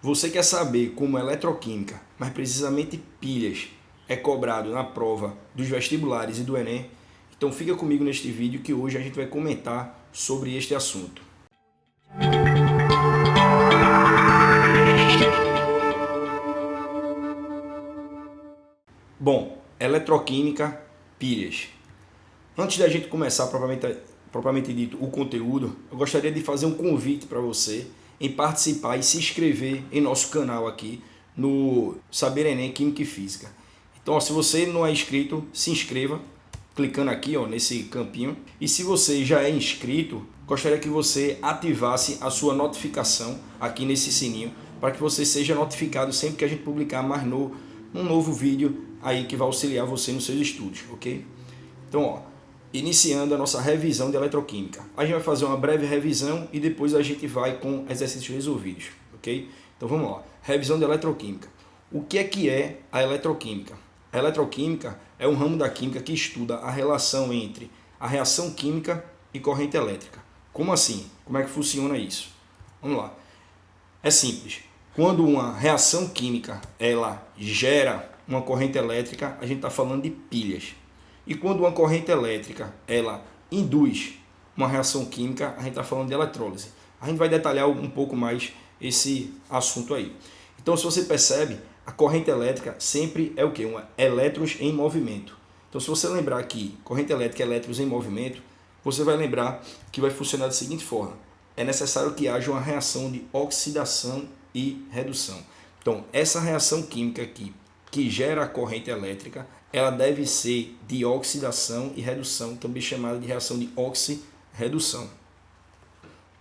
Você quer saber como eletroquímica, mas precisamente pilhas, é cobrado na prova dos vestibulares e do Enem? Então fica comigo neste vídeo que hoje a gente vai comentar sobre este assunto. Bom, eletroquímica, pilhas. Antes da gente começar propriamente dito o conteúdo, eu gostaria de fazer um convite para você em participar e se inscrever em nosso canal aqui no Saber Enem Química e Física. Então, se você não é inscrito, se inscreva clicando aqui nesse campinho. E se você já é inscrito, gostaria que você ativasse a sua notificação aqui nesse sininho para que você seja notificado sempre que a gente publicar um novo vídeo aí que vai auxiliar você nos seus estudos, ok? Então, iniciando a nossa revisão de eletroquímica. A gente vai fazer uma breve revisão e depois a gente vai com exercícios resolvidos, ok? Então vamos lá. Revisão de eletroquímica. O que é a eletroquímica? A eletroquímica é um ramo da química que estuda a relação entre a reação química e corrente elétrica. Como assim? Como é que funciona isso? Vamos lá. É simples. Quando uma reação química ela gera uma corrente elétrica, a gente está falando de pilhas. E quando uma corrente elétrica ela induz uma reação química, a gente está falando de eletrólise. A gente vai detalhar um pouco mais esse assunto aí. Então, se você percebe, a corrente elétrica sempre é o quê? Elétrons em movimento. Então, se você lembrar que corrente elétrica é elétrons em movimento, você vai lembrar que vai funcionar da seguinte forma. É necessário que haja uma reação de oxidação e redução. Então, essa reação química aqui, que gera a corrente elétrica, ela deve ser de oxidação e redução, também chamada de reação de oxirredução.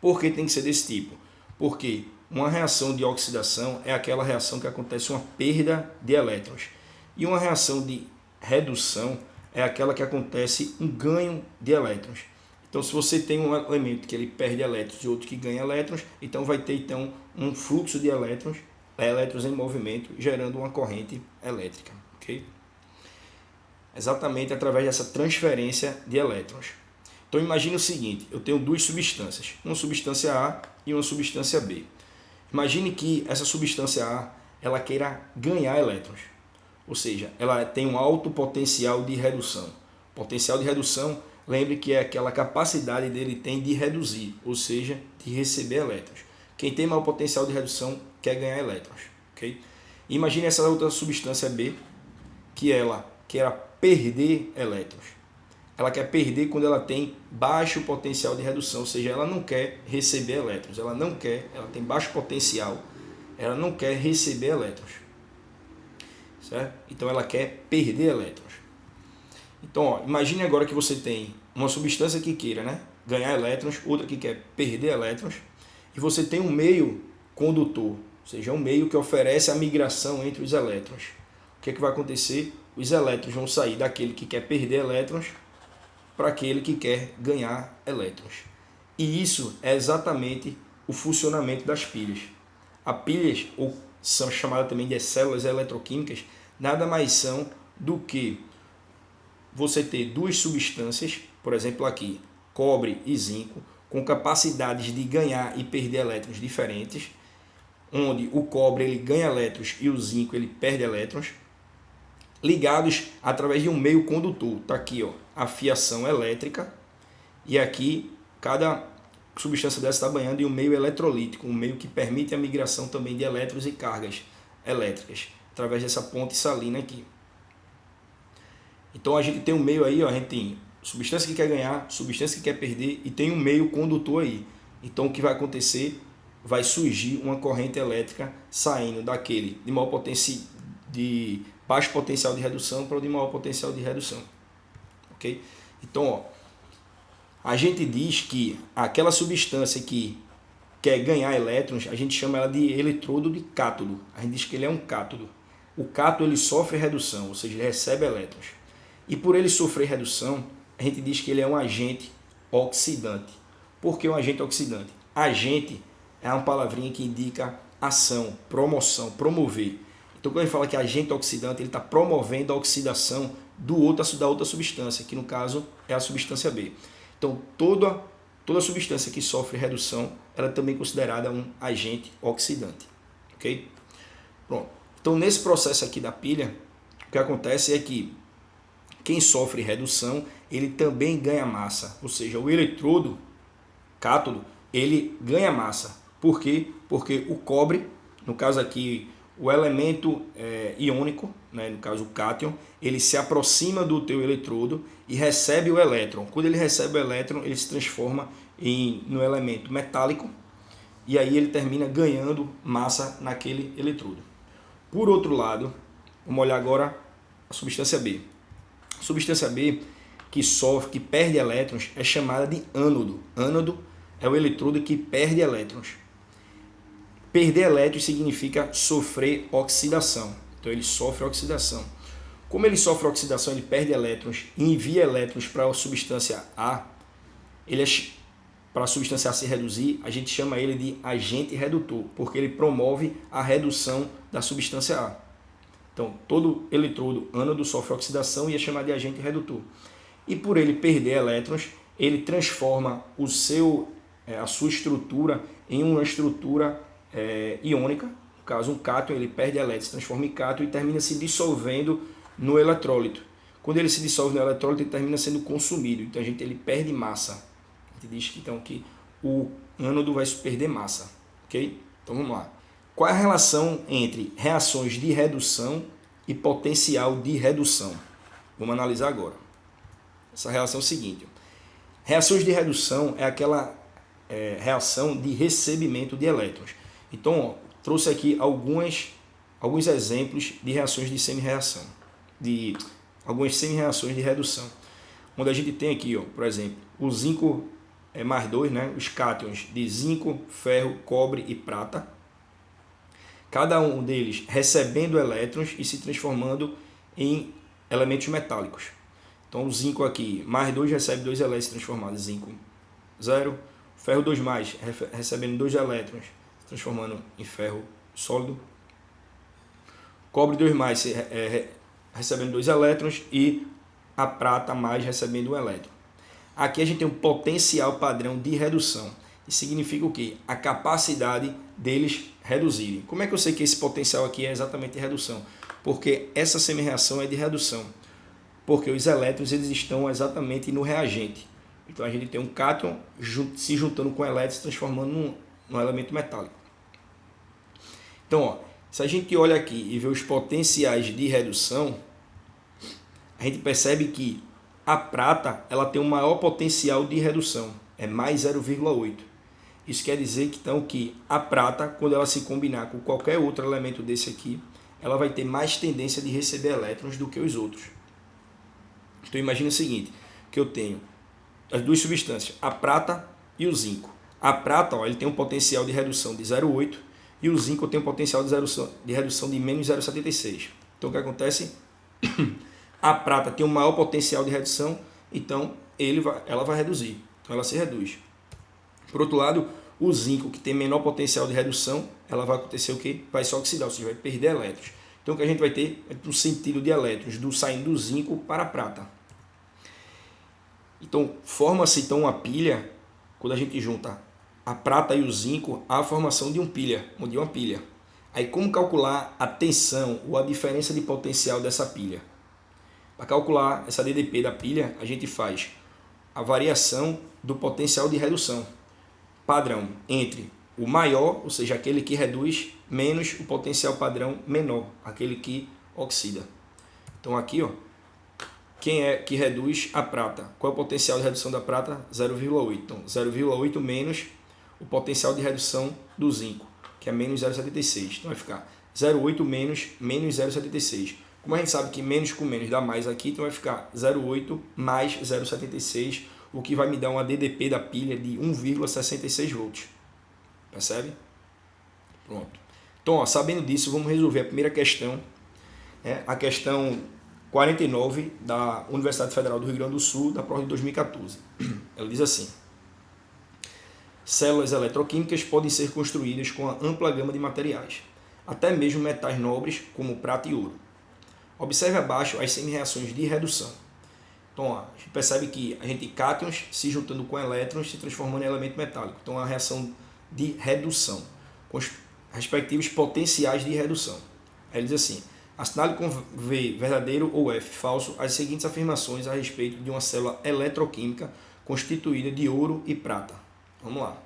Por que tem que ser desse tipo? Porque uma reação de oxidação é aquela reação que acontece uma perda de elétrons. E uma reação de redução é aquela que acontece um ganho de elétrons. Então, se você tem um elemento que ele perde elétrons e outro que ganha elétrons, então vai ter um fluxo de elétrons em movimento, gerando uma corrente elétrica. Okay? Exatamente através dessa transferência de elétrons. Então, imagine o seguinte, eu tenho duas substâncias, uma substância A e uma substância B. Imagine que essa substância A ela queira ganhar elétrons, ou seja, ela tem um alto potencial de redução. Potencial de redução, lembre que é aquela capacidade dele tem de reduzir, ou seja, de receber elétrons. Quem tem maior potencial de redução quer ganhar elétrons. Okay? Imagine essa outra substância B, que ela quer perder elétrons. Ela quer perder quando ela tem baixo potencial de redução, ou seja, ela não quer receber elétrons, ela tem baixo potencial, ela não quer receber elétrons. Certo? Então ela quer perder elétrons. Então, imagine agora que você tem uma substância que queira ganhar elétrons, outra que quer perder elétrons, e você tem um meio condutor, ou seja, um meio que oferece a migração entre os elétrons. O que vai acontecer? Os elétrons vão sair daquele que quer perder elétrons para aquele que quer ganhar elétrons. E isso é exatamente o funcionamento das pilhas. As pilhas, ou são chamadas também de células eletroquímicas, nada mais são do que você ter duas substâncias, por exemplo aqui, cobre e zinco, com capacidades de ganhar e perder elétrons diferentes, onde o cobre ele ganha elétrons e o zinco ele perde elétrons, ligados através de um meio condutor. Está aqui a fiação elétrica e aqui cada substância dessa está banhando em um meio eletrolítico, um meio que permite a migração também de elétrons e cargas elétricas, através dessa ponte salina aqui. Então a gente tem um meio aí, a gente tem substância que quer ganhar, substância que quer perder e tem um meio condutor aí. Então o que vai acontecer? Vai surgir uma corrente elétrica saindo daquele de baixo potencial de redução para o de maior potencial de redução. Okay? Então, a gente diz que aquela substância que quer ganhar elétrons, a gente chama ela de eletrodo de cátodo. A gente diz que ele é um cátodo. O cátodo ele sofre redução, ou seja, ele recebe elétrons. E por ele sofrer redução, a gente diz que ele é um agente oxidante. Por que um agente oxidante? Agente é uma palavrinha que indica ação, promoção, promover. Então, quando ele fala que agente oxidante, ele está promovendo a oxidação da outra substância, que no caso é a substância B. Então, toda substância que sofre redução, ela é também considerada um agente oxidante. ok? Pronto. Então, nesse processo aqui da pilha, o que acontece é que quem sofre redução, ele também ganha massa, ou seja, o eletrodo cátodo, ele ganha massa. Por quê? Porque o cobre, no caso aqui, o elemento iônico, né, no caso o cátion, ele se aproxima do teu eletrodo e recebe o elétron. Quando ele recebe o elétron, ele se transforma no elemento metálico e aí ele termina ganhando massa naquele eletrodo. Por outro lado, vamos olhar agora a substância B. A substância B que perde elétrons é chamada de ânodo. Ânodo é o eletrodo que perde elétrons. Perder elétrons significa sofrer oxidação. Então ele sofre oxidação. Como ele sofre oxidação, ele perde elétrons e envia elétrons para a substância A, para a substância A se reduzir, a gente chama ele de agente redutor, porque ele promove a redução da substância A. Então, todo eletrodo ânodo sofre oxidação e é chamado de agente redutor. E por ele perder elétrons, ele transforma a sua estrutura em uma estrutura iônica. No caso, um cátion, ele perde elétrons, se transforma em cátion e termina se dissolvendo no eletrólito. Quando ele se dissolve no eletrólito, ele termina sendo consumido. Então, ele perde massa. A gente diz então, que o ânodo vai perder massa. Ok? Então, vamos lá. Qual é a relação entre reações de redução e potencial de redução? Vamos analisar agora. Essa relação é o seguinte. Reações de redução é aquela reação de recebimento de elétrons. Então, trouxe aqui alguns exemplos de reações de semi-reação. Algumas semi-reações de redução. Onde a gente tem aqui, por exemplo, o zinco mais 2, né, os cátions de zinco, ferro, cobre e prata. Cada um deles recebendo elétrons e se transformando em elementos metálicos. Então o zinco aqui, mais 2, recebe 2 elétrons transformados em zinco 0. Ferro 2+, recebendo 2 elétrons, se transformando em ferro sólido. Cobre 2+, recebendo 2 elétrons e a prata mais recebendo 1 elétron. Aqui a gente tem um potencial padrão de redução. Isso significa o quê? A capacidade deles reduzirem. Como é que eu sei que esse potencial aqui é exatamente de redução? Porque essa semi-reação é de redução. Porque os elétrons eles estão exatamente no reagente. Então a gente tem um cátion se juntando com elétrons, se transformando num elemento metálico. Então, se a gente olha aqui e vê os potenciais de redução, a gente percebe que a prata ela tem um maior potencial de redução, é mais 0,8. Isso quer dizer que a prata, quando ela se combinar com qualquer outro elemento desse aqui, ela vai ter mais tendência de receber elétrons do que os outros. Então imagina o seguinte, que eu tenho as duas substâncias, a prata e o zinco. A prata ele tem um potencial de redução de 0,8 e o zinco tem um potencial de redução de menos 0,76. Então o que acontece? A prata tem um maior potencial de redução, então ela vai reduzir. Então ela se reduz. Por outro lado, o zinco, que tem menor potencial de redução, ela vai acontecer o quê? Vai se oxidar, ou seja, vai perder elétrons. Então o que a gente vai ter é um sentido de elétrons saindo do zinco para a prata. Então forma-se uma pilha, quando a gente junta a prata e o zinco, há a formação de uma pilha. Aí como calcular a tensão ou a diferença de potencial dessa pilha? Para calcular essa DDP da pilha, a gente faz a variação do potencial de redução padrão entre o maior, ou seja, aquele que reduz, menos o potencial padrão menor, aquele que oxida. Então aqui, quem é que reduz a prata? Qual é o potencial de redução da prata? 0,8. Então 0,8 menos o potencial de redução do zinco, que é menos 0,76. Então vai ficar 0,8 menos 0,76. Como a gente sabe que menos com menos dá mais aqui, então vai ficar 0,8 mais 0,76, o que vai me dar uma DDP da pilha de 1,66 volts. Percebe? Pronto. Então, sabendo disso, vamos resolver a primeira questão, a questão 49 da Universidade Federal do Rio Grande do Sul, da prova de 2014. Ela diz assim: células eletroquímicas podem ser construídas com a ampla gama de materiais, até mesmo metais nobres como prata e ouro. Observe abaixo as semi-reações de redução. Então, a gente percebe que a gente tem cátions se juntando com elétrons, se transformando em elemento metálico. Então, é uma reação de redução. respectivos potenciais de redução. Aí ele diz assim: assinale com V verdadeiro ou F falso as seguintes afirmações a respeito de uma célula eletroquímica constituída de ouro e prata. Vamos lá.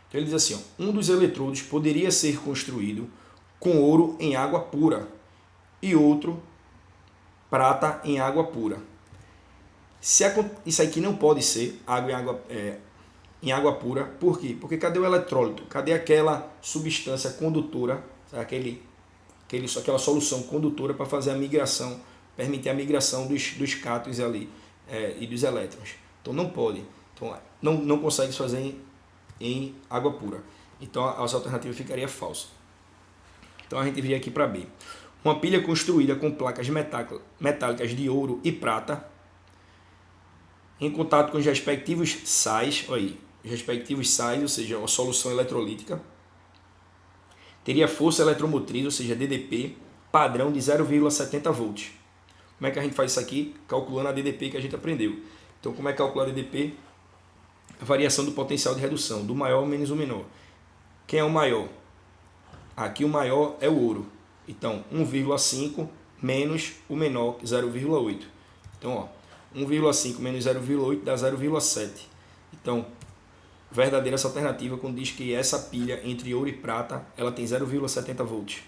Então ele diz assim: ó, um dos eletrodos poderia ser construído com ouro em água pura e outro prata em água pura. Isso aqui não pode ser em água pura. Por quê? Porque cadê o eletrólito? Cadê aquela substância condutora, aquela solução condutora para fazer a migração, permitir a migração dos cátions ali e dos elétrons? Então não pode. Então não consegue fazer em água pura. Então a alternativa ficaria falsa. Então a gente viria aqui para B. Uma pilha construída com placas metálicas de ouro e prata em contato com os respectivos sais, ou seja, uma solução eletrolítica, teria força eletromotriz, ou seja, DDP, padrão de 0,70 volts. Como é que a gente faz isso aqui? Calculando a DDP que a gente aprendeu. Então, como é que calcular a DDP? A variação do potencial de redução, do maior menos o menor. Quem é o maior? Aqui o maior é o ouro. Então, 1,5 menos o menor, 0,8. Então, ó, 1,5 menos 0,8 dá 0,7. Então, verdadeira essa alternativa quando diz que essa pilha entre ouro e prata, ela tem 0,70 volts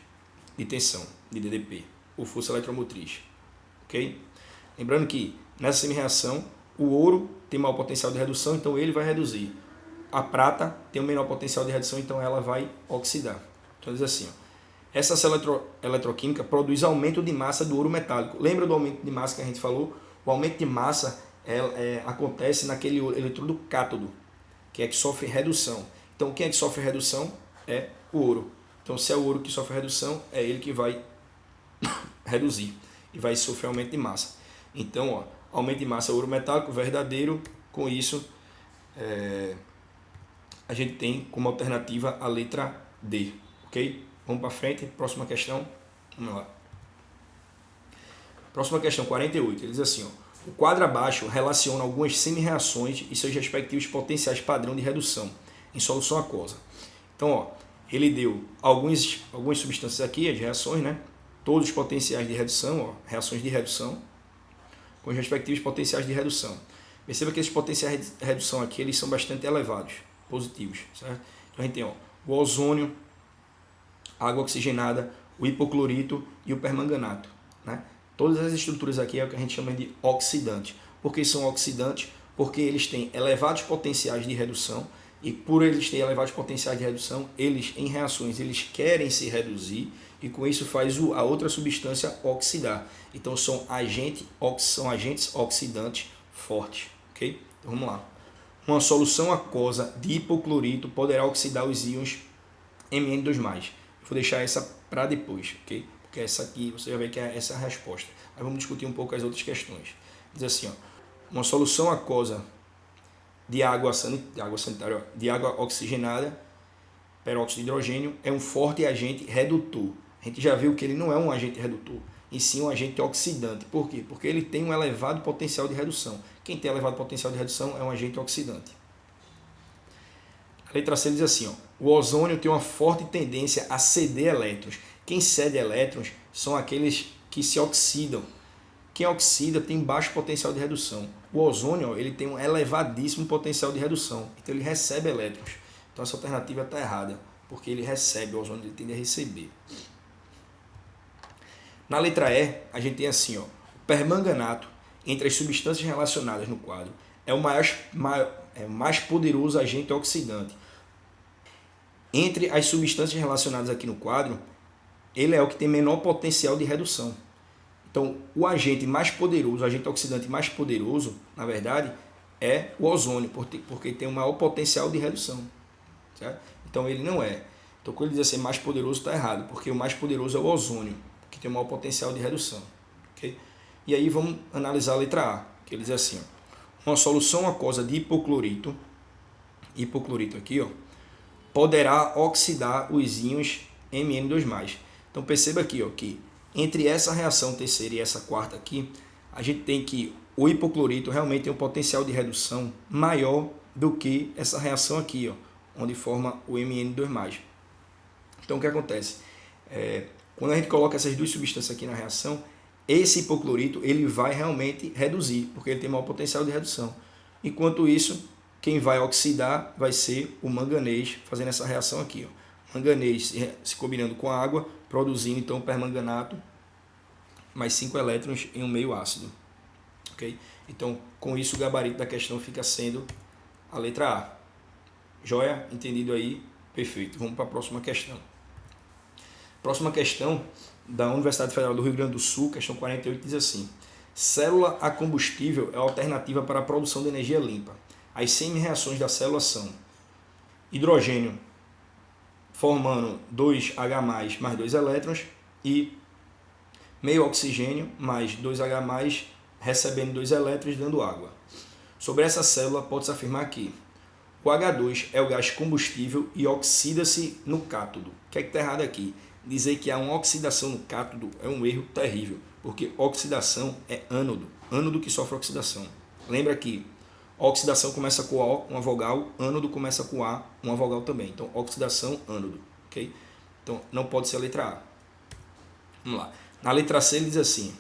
de tensão, de DDP, ou força eletromotriz. Ok? Lembrando que nessa semi-reação, o ouro tem maior potencial de redução, então ele vai reduzir. A prata tem um menor potencial de redução, então ela vai oxidar. Então diz assim, ó, essa célula eletroquímica produz aumento de massa do ouro metálico. Lembra do aumento de massa que a gente falou? O aumento de massa acontece naquele eletrodo cátodo, que é que sofre redução. Então, quem é que sofre redução? É o ouro. Então, se é o ouro que sofre redução, é ele que vai reduzir e vai sofrer aumento de massa. Então, ó, aumento de massa ouro metálico verdadeiro. Com isso, a gente tem como alternativa a letra D. Ok? Vamos para frente. Próxima questão. Vamos lá. Próxima questão, 48. Ele diz assim, ó, o quadro abaixo relaciona algumas semi-reações e seus respectivos potenciais padrão de redução em solução aquosa. Então, ó, ele deu algumas substâncias aqui, as reações, né? Todos os potenciais de redução, ó, reações de redução, com os respectivos potenciais de redução. Perceba que esses potenciais de redução aqui, eles são bastante elevados, positivos, certo? Então, a gente tem, ó, o ozônio, a água oxigenada, o hipoclorito e o permanganato, né? Todas as estruturas aqui é o que a gente chama de oxidante. Por que são oxidantes? Porque eles têm elevados potenciais de redução e por eles terem elevados potenciais de redução, eles em reações eles querem se reduzir e com isso faz a outra substância oxidar. Então são agentes oxidantes fortes. Okay? Então vamos lá. Uma solução aquosa de hipoclorito poderá oxidar os íons Mn2+. Vou deixar essa para depois, ok? Porque essa aqui você já vê que é essa a resposta. Aí vamos discutir um pouco as outras questões. Diz assim, ó, uma solução aquosa de água sanitária, de água oxigenada, peróxido de hidrogênio, é um forte agente redutor. A gente já viu que ele não é um agente redutor, e sim um agente oxidante. Por quê? Porque ele tem um elevado potencial de redução. Quem tem elevado potencial de redução é um agente oxidante. A letra C diz assim, ó, o ozônio tem uma forte tendência a ceder elétrons. Quem cede elétrons são aqueles que se oxidam. Quem oxida tem baixo potencial de redução. O ozônio, ó, ele tem um elevadíssimo potencial de redução. Então ele recebe elétrons. Então essa alternativa está errada, porque ele recebe, o ozônio ele tende a receber. Na letra E, a gente tem assim, ó, o permanganato, entre as substâncias relacionadas no quadro, é o mais poderoso agente oxidante. Entre as substâncias relacionadas aqui no quadro, ele é o que tem menor potencial de redução. Então, o agente mais poderoso, o agente oxidante mais poderoso, na verdade, é o ozônio, porque tem o maior potencial de redução. Certo? Então, ele não é. Então, quando ele diz assim, mais poderoso, está errado, porque o mais poderoso é o ozônio, que tem o maior potencial de redução. Okay? E aí, vamos analisar a letra A, que ele diz assim, ó, uma solução aquosa de hipoclorito aqui, ó, poderá oxidar os íons Mn2+. Então perceba aqui, ó, que entre essa reação terceira e essa quarta aqui, a gente tem que o hipoclorito realmente tem um potencial de redução maior do que essa reação aqui, ó, onde forma o Mn2+. Então o que acontece? Quando a gente coloca essas duas substâncias aqui na reação, esse hipoclorito ele vai realmente reduzir, porque ele tem maior potencial de redução. Enquanto isso, quem vai oxidar vai ser o manganês, fazendo essa reação aqui. Ó. Manganês se combinando com a água, produzindo então o permanganato, mais 5 elétrons em um meio ácido. Okay? Então, com isso, o gabarito da questão fica sendo a letra A. Joia? Entendido aí? Perfeito. Vamos para a próxima questão. Próxima questão da Universidade Federal do Rio Grande do Sul, questão 48, diz assim: célula a combustível é a alternativa para a produção de energia limpa. As semi-reações da célula são hidrogênio formando 2H+, mais 2 elétrons e meio oxigênio mais 2H+, recebendo 2 elétrons dando água. Sobre essa célula pode-se afirmar que o H2 é o gás combustível e oxida-se no cátodo. O que é que está errado aqui? Dizer que há uma oxidação no cátodo é um erro terrível, porque oxidação é ânodo, ânodo que sofre oxidação. Lembra que oxidação começa com O, uma vogal, ânodo começa com A, uma vogal também. Então, oxidação, ânodo. Okay? Então, não pode ser a letra A. Vamos lá. Na letra C ele diz assim: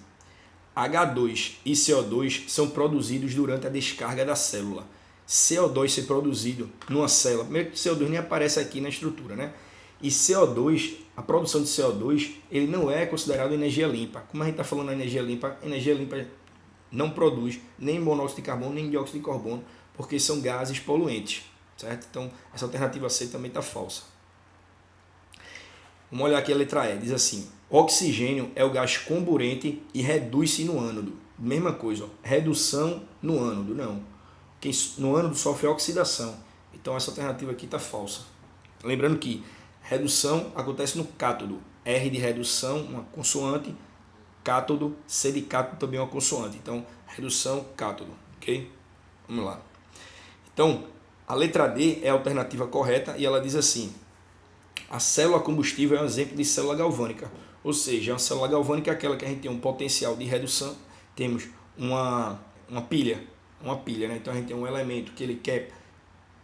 H2 e CO2 são produzidos durante a descarga da célula. CO2 ser produzido numa célula, primeiro que CO2 nem aparece aqui na estrutura, né? E CO2, a produção de CO2, ele não é considerado energia limpa. Como a gente está falando de energia limpa não produz nem monóxido de carbono, nem dióxido de carbono, porque são gases poluentes, certo? Então, essa alternativa C também está falsa. Vamos olhar aqui a letra E, diz assim: oxigênio é o gás comburente e reduz-se no ânodo. Mesma coisa, ó, redução no ânodo, não. Quem no ânodo sofre oxidação. Então essa alternativa aqui está falsa. Lembrando que redução acontece no cátodo. R de redução, uma consoante. Cátodo, C de cátodo também é uma consoante. Então, redução, cátodo. Ok? Vamos lá. Então, a letra D é a alternativa correta e ela diz assim: a célula combustível é um exemplo de célula galvânica. Ou seja, a célula galvânica é aquela que a gente tem um potencial de redução. Temos uma pilha, né? Então a gente tem um elemento que ele quer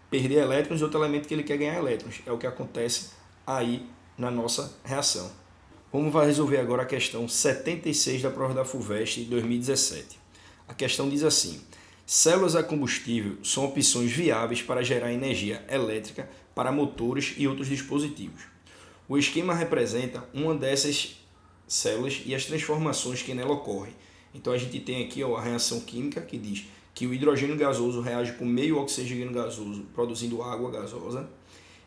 perder elétrons e outro elemento que ele quer ganhar elétrons. É o que acontece aí na nossa reação. Vamos resolver agora a questão 76 da prova da FUVEST de 2017. A questão diz assim: células a combustível são opções viáveis para gerar energia elétrica para motores e outros dispositivos. O esquema representa uma dessas células e as transformações que nela ocorrem. Então a gente tem aqui a reação química que diz que o hidrogênio gasoso reage com meio oxigênio gasoso, produzindo água gasosa.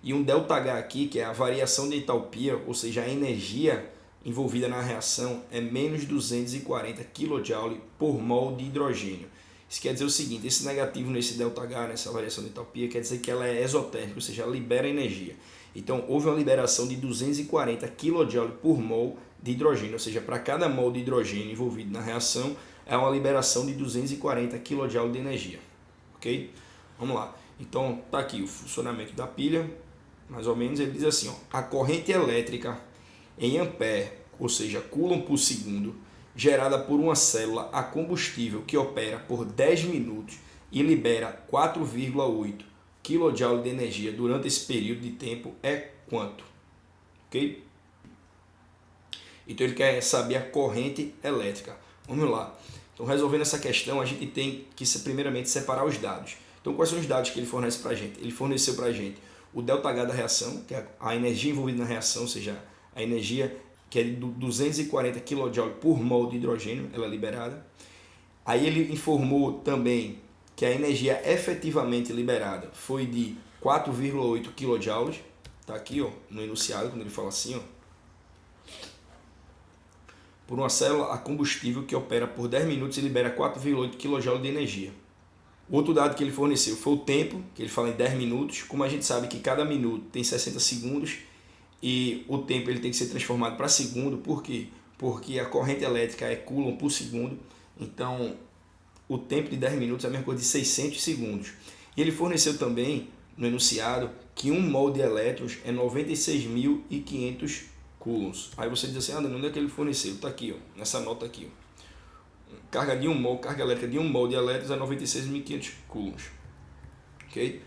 E um ΔH aqui, que é a variação de entalpia, ou seja, a energia envolvida na reação é menos 240 kJ por mol de hidrogênio. Isso quer dizer o seguinte: esse negativo nesse ΔH, nessa variação de entalpia, quer dizer que ela é exotérmica, ou seja, ela libera energia. Então, houve uma liberação de 240 kJ por mol de hidrogênio, ou seja, para cada mol de hidrogênio envolvido na reação, é uma liberação de 240 kJ de energia. Ok? Vamos lá. Então, está aqui o funcionamento da pilha, mais ou menos. Ele diz assim: ó, a corrente elétrica em ampere, ou seja, coulomb por segundo, gerada por uma célula a combustível que opera por 10 minutos e libera 4,8 kJ de energia durante esse período de tempo é quanto? Ok? Então ele quer saber a corrente elétrica. Vamos lá. Então, resolvendo essa questão, a gente tem que primeiramente separar os dados. Então, quais são os dados que ele fornece para a gente? Ele forneceu para a gente o ΔH da reação, que é a energia envolvida na reação, ou seja, a energia que é de 240 kJ por mol de hidrogênio, ela é liberada. Aí ele informou também que a energia efetivamente liberada foi de 4,8 kJ. Está aqui ó, no enunciado, quando ele fala assim, ó, por uma célula a combustível que opera por 10 minutos e libera 4,8 kJ de energia. Outro dado que ele forneceu foi o tempo, que ele fala em 10 minutos. Como a gente sabe que cada minuto tem 60 segundos e o tempo ele tem que ser transformado para segundo. Por quê? Porque a corrente elétrica é coulomb por segundo. Então, o tempo de 10 minutos é a mesma coisa de 600 segundos. E ele forneceu também, no enunciado, que 1 mol de elétrons é 96.500 coulombs. Aí você diz assim: ah, onde é que ele forneceu? Está aqui, ó, nessa nota aqui, ó. Carga elétrica de 1 mol de elétrons é 96.500 coulombs. Ok?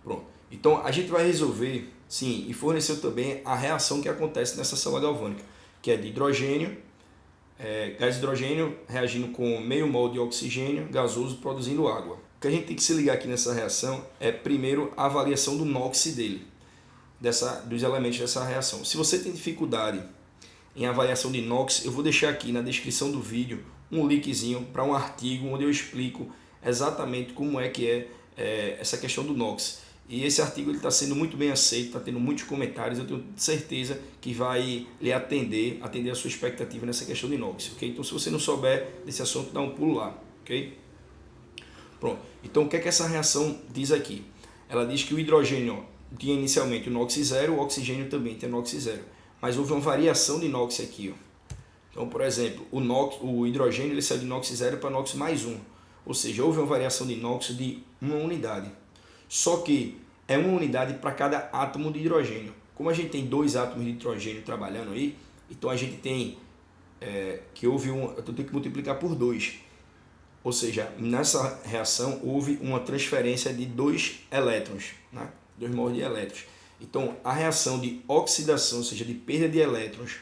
Pronto. Então, a gente vai resolver Sim, e forneceu também a reação que acontece nessa célula galvânica, que é de hidrogênio, gás de hidrogênio reagindo com meio mol de oxigênio gasoso produzindo água. O que a gente tem que se ligar aqui nessa reação é primeiro a avaliação do NOx dele, dos elementos dessa reação. Se você tem dificuldade em avaliação de NOx, eu vou deixar aqui na descrição do vídeo um linkzinho para um artigo onde eu explico exatamente como é que é essa questão do NOx. E esse artigo está sendo muito bem aceito, está tendo muitos comentários, eu tenho certeza que vai lhe atender a sua expectativa nessa questão de NOx, ok? Então, se você não souber desse assunto, dá um pulo lá, ok? Pronto, então o que é que essa reação diz aqui? Ela diz que o hidrogênio tinha inicialmente o NOx zero, o oxigênio também tem NOx zero, mas houve uma variação de NOx aqui, ó. Então, por exemplo, o hidrogênio ele saiu de NOx zero para NOx mais 1, ou seja, houve uma variação de NOx de uma unidade. Só que é uma unidade para cada átomo de hidrogênio. Como a gente tem 2 átomos de hidrogênio trabalhando aí, então a gente tem eu tenho que multiplicar por 2. Ou seja, nessa reação houve uma transferência de 2 elétrons, né? 2 mols de elétrons. Então a reação de oxidação, ou seja, de perda de elétrons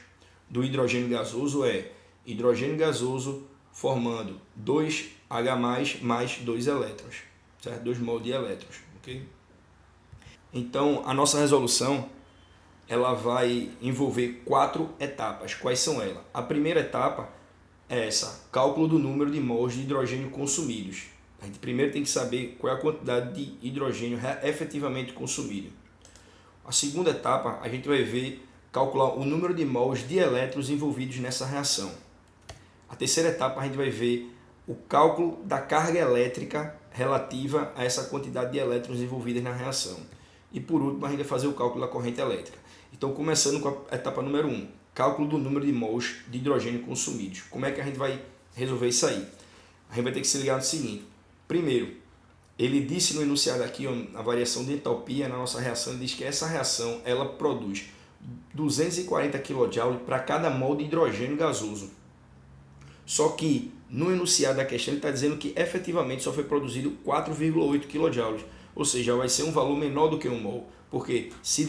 do hidrogênio gasoso é hidrogênio gasoso formando 2H+, mais 2 elétrons, certo? 2 mols de elétrons, ok? Então a nossa resolução ela vai envolver 4 etapas. Quais são elas? A primeira etapa é essa, cálculo do número de mols de hidrogênio consumidos. A gente primeiro tem que saber qual é a quantidade de hidrogênio efetivamente consumido. A segunda etapa, a gente vai ver, calcular o número de mols de elétrons envolvidos nessa reação. A terceira etapa, a gente vai ver o cálculo da carga elétrica relativa a essa quantidade de elétrons envolvidos na reação. E por último, a gente vai fazer o cálculo da corrente elétrica. Então, começando com a etapa número 1, cálculo do número de mols de hidrogênio consumidos. Como é que a gente vai resolver isso aí? A gente vai ter que se ligar no seguinte. Primeiro, ele disse no enunciado aqui, a variação de entalpia na nossa reação, ele diz que essa reação ela produz 240 kJ para cada mol de hidrogênio gasoso. Só que no enunciado da questão ele está dizendo que efetivamente só foi produzido 4,8 kJ. Ou seja, vai ser um valor menor do que 1 mol. Porque se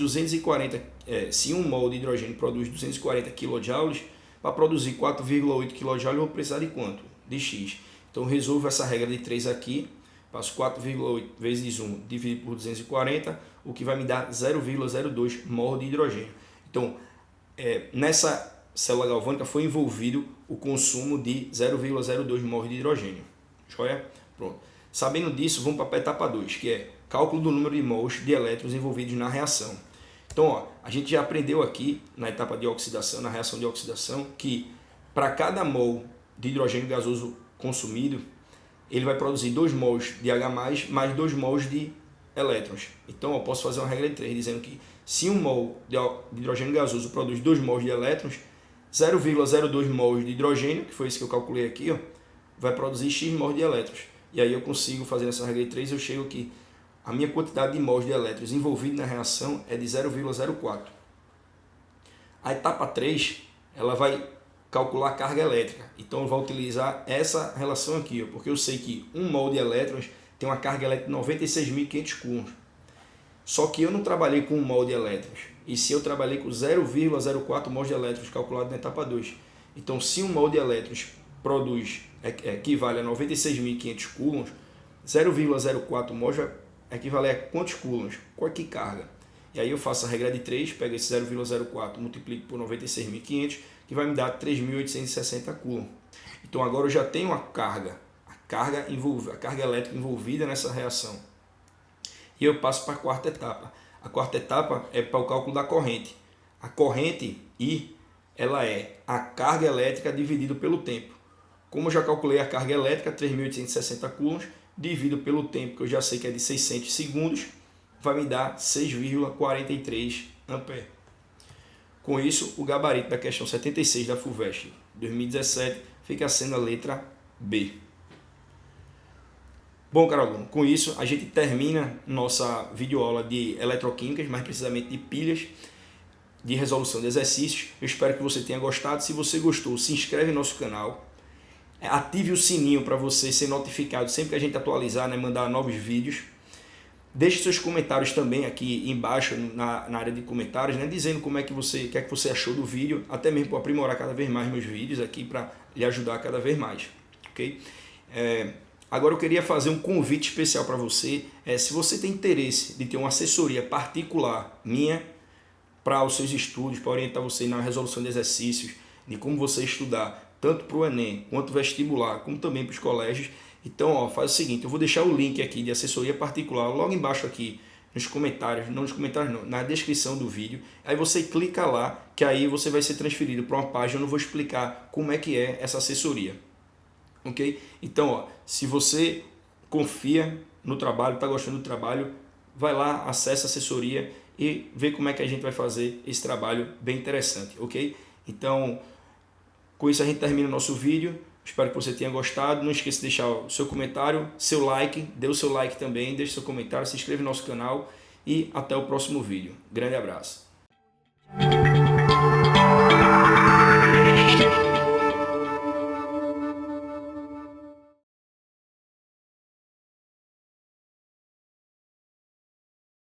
1 mol de hidrogênio produz 240 kJ, para produzir 4,8 kJ eu vou precisar de quanto? De X. Então eu resolvo essa regra de 3 aqui, passo 4,8 vezes 1 dividido por 240, o que vai me dar 0,02 mol de hidrogênio. Então, nessa célula galvânica foi envolvido o consumo de 0,02 mol de hidrogênio. Joia? Pronto. Sabendo disso, vamos para a etapa 2, que é cálculo do número de mols de elétrons envolvidos na reação. Então, ó, a gente já aprendeu aqui na etapa de oxidação, na reação de oxidação, que para cada mol de hidrogênio gasoso consumido, ele vai produzir 2 mols de H+, mais 2 mols de elétrons. Então, eu posso fazer uma regra de 3, dizendo que se 1 mol de hidrogênio gasoso produz 2 mols de elétrons, 0,02 mols de hidrogênio, que foi isso que eu calculei aqui, ó, vai produzir X mols de elétrons. E aí eu consigo fazer essa regra de 3, eu chego que a minha quantidade de mols de elétrons envolvidos na reação é de 0,04. A etapa 3, ela vai calcular a carga elétrica. Então eu vou utilizar essa relação aqui, ó, porque eu sei que 1 mol de elétrons tem uma carga elétrica de 96.500 coulombs. Só que eu não trabalhei com 1 mol de elétrons, e se eu trabalhei com 0,04 mols de elétrons calculado na etapa 2. Então se 1 mol de elétrons equivale a 96.500 coulombs, 0,04 mols vai equivaler a quantos coulombs? Qual que carga? E aí eu faço a regra de 3, pego esse 0,04, multiplico por 96.500, que vai me dar 3.860 coulombs. Então agora eu já tenho a carga elétrica envolvida nessa reação. E eu passo para a quarta etapa. A quarta etapa é para o cálculo da corrente. A corrente I, ela é a carga elétrica dividido pelo tempo. Como eu já calculei a carga elétrica, 3.860 coulombs, dividido pelo tempo, que eu já sei que é de 600 segundos, vai me dar 6,43 amperes. Com isso, o gabarito da questão 76 da FUVEST 2017 fica sendo a letra B. Bom, caro aluno, com isso a gente termina nossa videoaula de eletroquímicas, mais precisamente de pilhas, de resolução de exercícios. Eu espero que você tenha gostado. Se você gostou, se inscreve no nosso canal, ative o sininho para você ser notificado sempre que a gente atualizar, né, mandar novos vídeos. Deixe seus comentários também aqui embaixo na área de comentários, né, dizendo como é que você, o que é que você achou do vídeo, até mesmo para aprimorar cada vez mais meus vídeos aqui, para lhe ajudar cada vez mais, ok? Agora eu queria fazer um convite especial para você. Se você tem interesse de ter uma assessoria particular minha para os seus estudos, para orientar você na resolução de exercícios, de como você estudar, tanto para o Enem, quanto vestibular, como também para os colégios. Então, ó, faz o seguinte, eu vou deixar o link aqui de assessoria particular logo embaixo aqui nos comentários, não nos comentários não, na descrição do vídeo. Aí você clica lá, que aí você vai ser transferido para uma página, eu não vou explicar como é que é essa assessoria. Ok? Então, ó, se você confia no trabalho, está gostando do trabalho, vai lá, acessa a assessoria e vê como é que a gente vai fazer esse trabalho bem interessante, ok? Então, com isso a gente termina o nosso vídeo. Espero que você tenha gostado. Não esqueça de deixar o seu comentário, seu like, dê o seu like também, deixe seu comentário, se inscreva no nosso canal e até o próximo vídeo. Grande abraço.